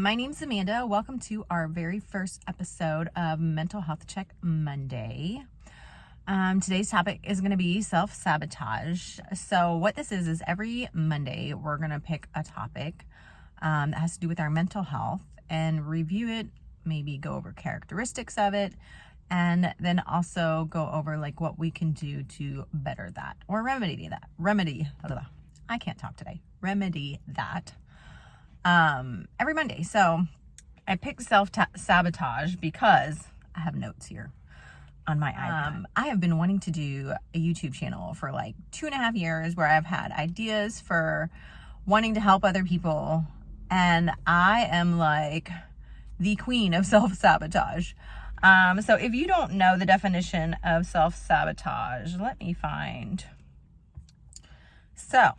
My name's Amanda. Welcome to our very first episode of Mental Health Check Monday. Today's topic is going to be self-sabotage. So what this is every Monday we're going to pick a topic that has to do with our mental health and review it, maybe go over characteristics of it, and then also go over like what we can do to better that or remedy that. Remedy that. Every Monday. So I picked self-sabotage because I have notes here on my iPad. I have been wanting to do a YouTube channel for like 2.5 years where I've had ideas for wanting to help other people. And I am like the queen of self-sabotage. So if you don't know the definition of self-sabotage, let me find. So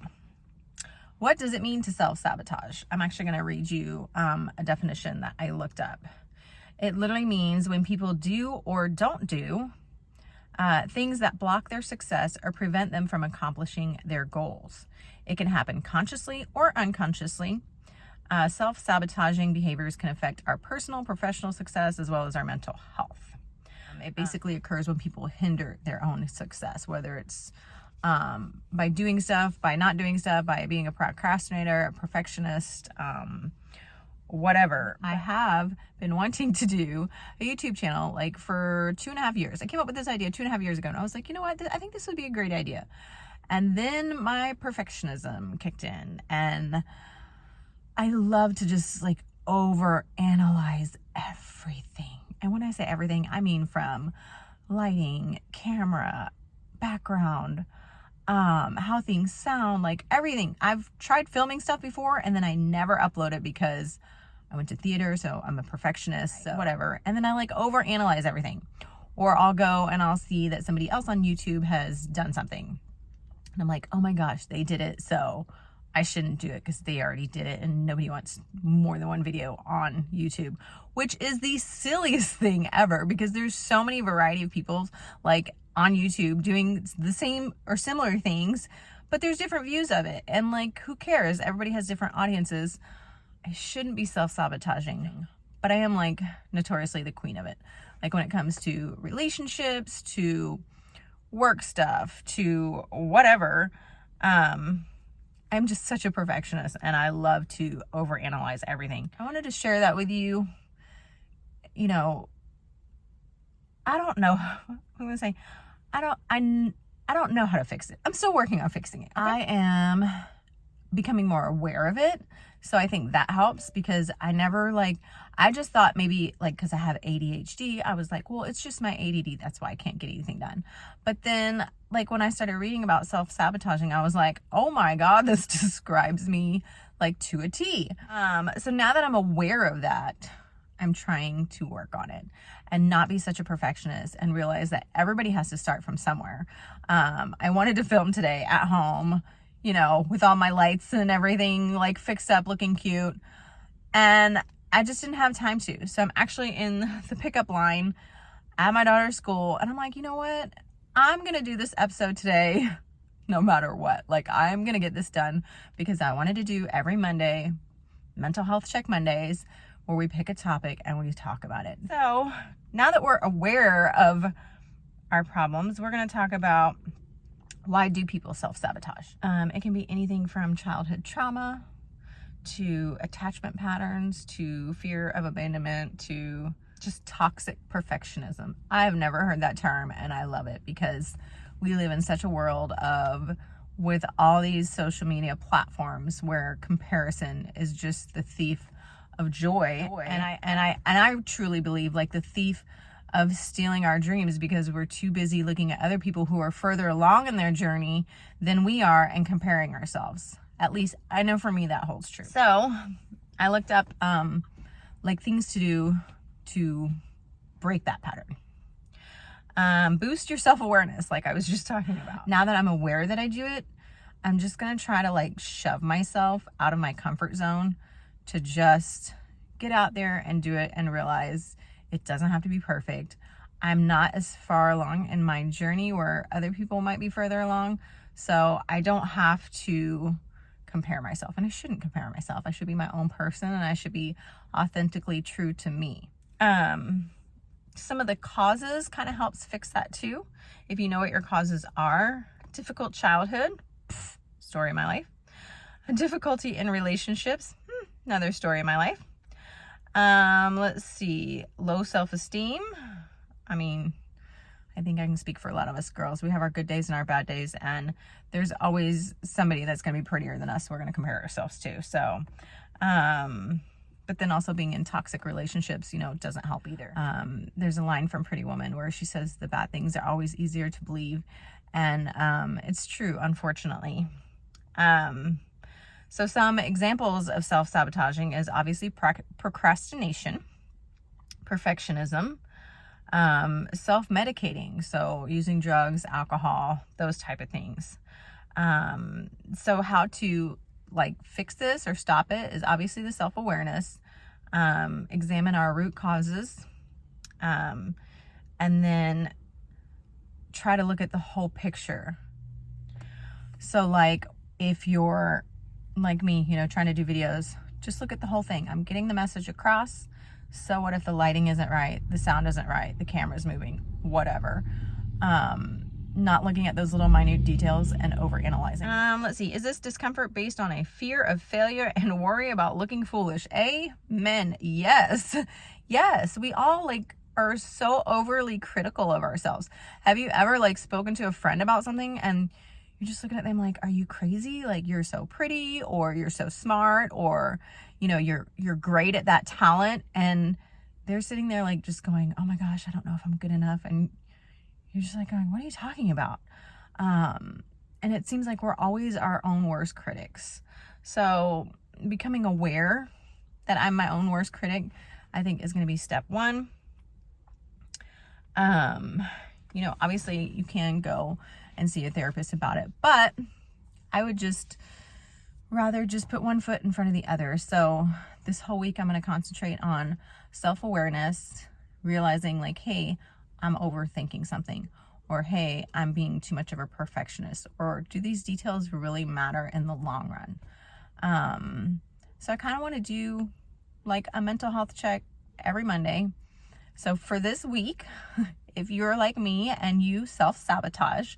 what does it mean to self-sabotage? I'm actually going to read you a definition that I looked up. It literally means when people do or don't do things that block their success or prevent them from accomplishing their goals. It can happen consciously or unconsciously. Self-sabotaging behaviors can affect our personal, professional success as well as our mental health. It basically occurs when people hinder their own success, whether it's by doing stuff, by not doing stuff, by being a procrastinator, a perfectionist, whatever. I have been wanting to do a YouTube channel like for 2.5 years. I came up with this idea 2.5 years ago and I was like, you know what? I think this would be a great idea. And then my perfectionism kicked in and I love to just like overanalyze everything. And when I say everything, I mean from lighting, camera, background, how things sound, like everything. I've tried filming stuff before and then I never upload it because I went to theater, so I'm a perfectionist, so whatever. And then I like overanalyze everything. Or I'll go and I'll see that somebody else on YouTube has done something. And I'm like, oh my gosh, they did it, so I shouldn't do it because they already did it and nobody wants more than one video on YouTube, which is the silliest thing ever because there's so many variety of people like on YouTube doing the same or similar things, but there's different views of it. And like, who cares? Everybody has different audiences. I shouldn't be self-sabotaging, but I am like notoriously the queen of it. Like when it comes to relationships, to work stuff, to whatever, I'm just such a perfectionist and I love to overanalyze everything. I wanted to share that with you. You know, I don't know. I'm going to say, I don't know how to fix it. I'm still working on fixing it. I am becoming more aware of it. So I think that helps because I just thought maybe like, cause I have ADHD, I was like, well, it's just my ADD. That's why I can't get anything done. But then like when I started reading about self-sabotaging, I was like, oh my God, this describes me like to a T. So now that I'm aware of that, I'm trying to work on it and not be such a perfectionist and realize that everybody has to start from somewhere. I wanted to film today at home, you know, with all my lights and everything like fixed up, looking cute. And I just didn't have time to. So I'm actually in the pickup line at my daughter's school. And I'm like, you know what? I'm going to do this episode today no matter what. Like I'm going to get this done because I wanted to do every Monday, Mental Health Check Mondays, where we pick a topic and we talk about it. So now that we're aware of our problems, we're going to talk about why do people self-sabotage. It can be anything from childhood trauma to attachment patterns to fear of abandonment to just toxic perfectionism. I've never heard that term and I love it because we live in such a world with all these social media platforms where comparison is just the thief of joy. And I truly believe like the thief of stealing our dreams because we're too busy looking at other people who are further along in their journey than we are and comparing ourselves. At least I know for me that holds true. So I looked up like things to do to break that pattern. Boost your self-awareness like I was just talking about. Now that I'm aware that I do it, I'm just going to try to like shove myself out of my comfort zone to just get out there and do it and realize it doesn't have to be perfect. I'm not as far along in my journey where other people might be further along. So I don't have to compare myself, and I shouldn't compare myself. I should be my own person, and I should be authentically true to me. Some of the causes kind of helps fix that too. If you know what your causes are: difficult childhood, story of my life. Difficulty in relationships, another story of my life. Let's see, low self-esteem. I mean, I think I can speak for a lot of us girls. We have our good days and our bad days, and there's always somebody that's going to be prettier than us we're going to compare ourselves to. So, but then also being in toxic relationships, doesn't help either. There's a line from Pretty Woman where she says the bad things are always easier to believe, and it's true, unfortunately. So some examples of self-sabotaging is obviously procrastination, perfectionism, self-medicating, so using drugs, alcohol, those type of things. So how to fix this or stop it is obviously the self-awareness, examine our root causes, and then try to look at the whole picture. So if you're like me, trying to do videos, just look at the whole thing. I'm getting the message across. So what if the lighting isn't right, the sound isn't right, the camera's moving, whatever. Not looking at those little minute details and overanalyzing. Let's see, is this discomfort based on a fear of failure and worry about looking foolish? Amen. Yes. Yes, we all are so overly critical of ourselves. Have you ever spoken to a friend about something and you're just looking at them are you crazy? You're so pretty, or you're so smart, or you're great at that talent, and they're sitting there just going, oh my gosh, I don't know if I'm good enough, and you're just going, what are you talking about? And it seems like we're always our own worst critics. So becoming aware that I'm my own worst critic, I think, is going to be step one. Obviously you can go and see a therapist about it, but I would rather put one foot in front of the other. So this whole week I'm going to concentrate on self-awareness, realizing hey, I'm overthinking something, or hey, I'm being too much of a perfectionist, or do these details really matter in the long run? So I kind of want to do a mental health check every Monday. So for this week, if you're like me and you self-sabotage,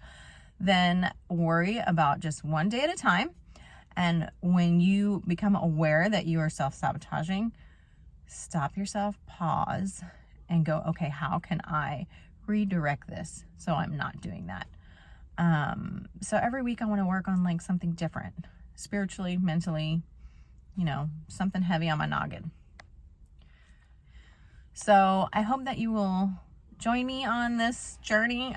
then worry about just one day at a time. And when you become aware that you are self-sabotaging, stop yourself, pause, and go, okay, how can I redirect this so I'm not doing that? So every week I want to work on something different, spiritually, mentally, something heavy on my noggin. So I hope that you will join me on this journey.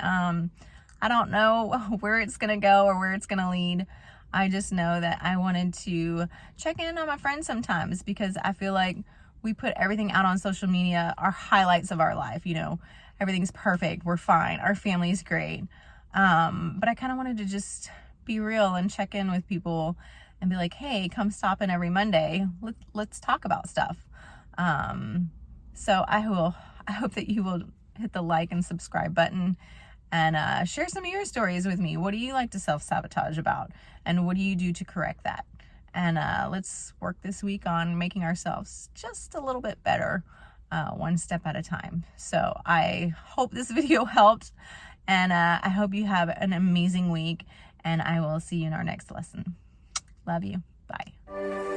I don't know where it's going to go or where it's going to lead. I just know that I wanted to check in on my friends sometimes, because I feel like we put everything out on social media, our highlights of our life, everything's perfect, we're fine, our family's great. But I kind of wanted to just be real and check in with people and be like, hey, come stop in every Monday. Let's talk about stuff. So I hope that you will hit the like and subscribe button, and share some of your stories with me. What do you like to self-sabotage about? And what do you do to correct that? And let's work this week on making ourselves just a little bit better, one step at a time. So I hope this video helped, and I hope you have an amazing week, and I will see you in our next lesson. Love you. Bye.